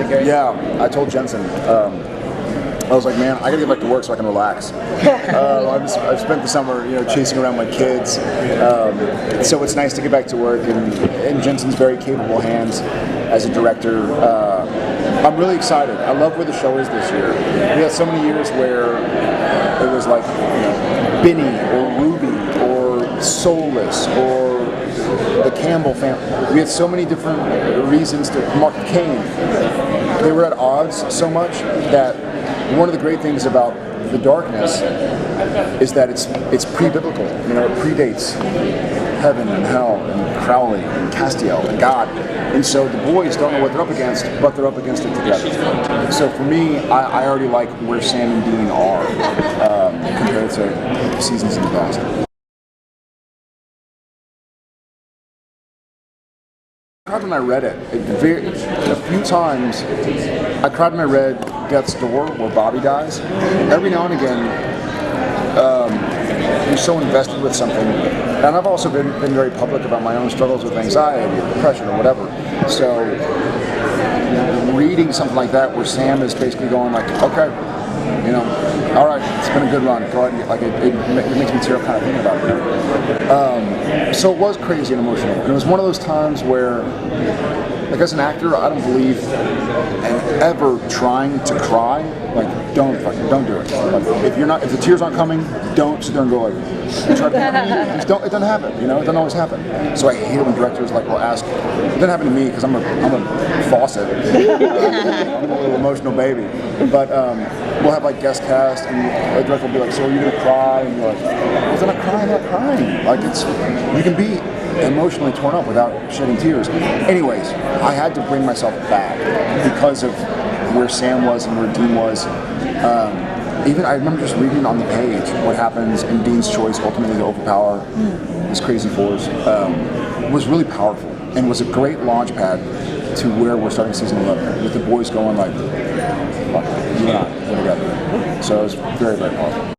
Yeah, I told Jensen. I was like, man, I gotta get back to work so I can relax. I've spent the summer, chasing around my kids. So it's nice to get back to work, and in Jensen's very capable hands as a director. I'm really excited. I love where the show is this year. We had so many years where it was like, Binny or Ruby or Soulless or the Campbell family. We had so many different reasons to Mark Kane. They were at odds so much that one of the great things about The Darkness is that it's pre-biblical. It predates heaven and hell and Crowley and Castiel and God. And so the boys don't know what they're up against, but they're up against it together. So for me, I already like where Sam and Dean are compared to seasons in the past. I cried when I read it. A few times, I cried when I read Death's Door, where Bobby dies. Every now and again, you're so invested with something. And I've also been very public about my own struggles with anxiety or depression or whatever. So reading something like that, where Sam is basically going like, okay, all right, it's been a good run. Go ahead and it makes me tear up kind of thinking about it. So it was crazy and emotional. And it was one of those times where, like, as an actor, I don't believe in ever trying to cry. Like, don't do it. Like, if the tears aren't coming, don't sit there and go like, try to just don't. It doesn't happen. It doesn't always happen. So I hate it when directors will ask. It doesn't happen to me because I'm a faucet. I'm a little emotional baby. But we'll have like guest cast, and the director will be like, "So are you gonna cry?" And you're like, "If I'm not crying, I'm not crying." Like, you can be emotionally torn up without shedding tears. Anyways, I had to bring myself back because of where Sam was and where Dean was. Even I remember just reading on the page what happens in Dean's choice ultimately to overpower his crazy force was really powerful and was a great launch pad to where we're starting season 11 with the boys going like, "Fuck, you and I, we're together." So it was very, very powerful.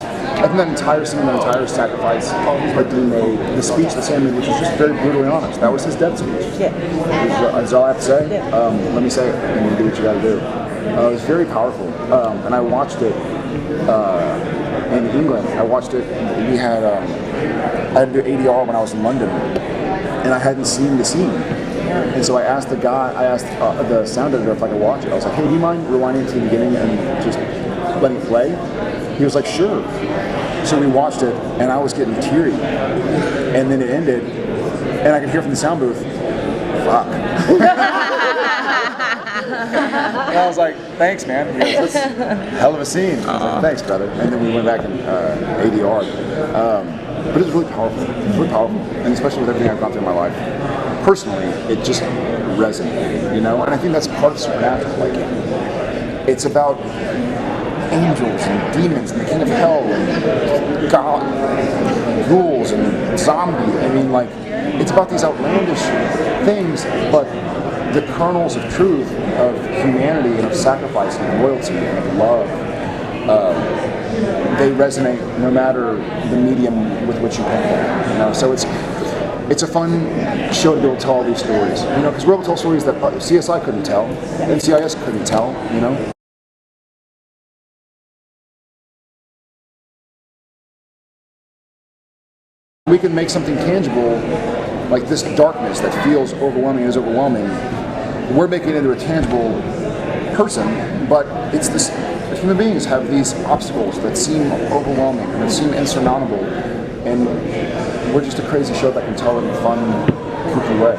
I think that entire scene, that entire sacrifice that Dean made, the speech that Sam made, which was just very brutally honest, that was his death speech. Yeah. That's all I have to say. Let me say it, and you do what you gotta do. It was very powerful, and I watched it in England. I watched it. We had I had to do ADR when I was in London, and I hadn't seen the scene. And so I asked the sound editor if I could watch it. I was like, "Hey, do you mind rewinding to the beginning and just letting it play?" He was like, "Sure." So we watched it, and I was getting teary. And then it ended, and I could hear from the sound booth, "Fuck." And I was like, "Thanks, man." He goes, "That's a hell of a scene." I was like, "Thanks, brother." And then we went back and ADR'd. But it was really powerful. It was really powerful, and especially with everything I've gone through in my life. Personally, it just resonated, And I think that's part of Supernatural. Like, it's about angels and demons and the king of hell and God, and ghouls and zombies. I mean, like, it's about these outlandish things, but the kernels of truth of humanity and of sacrifice and loyalty and of love, they resonate no matter the medium with which you paint them. So it's a fun show to be able to tell all these stories. Because we're able to tell stories that CSI couldn't tell, NCIS couldn't tell. We can make something tangible, like this darkness that feels overwhelming and is overwhelming. We're making it into a tangible person, but it's this. Human beings have these obstacles that seem overwhelming and that seem insurmountable, and we're just a crazy show that can tell it in a fun, kooky way.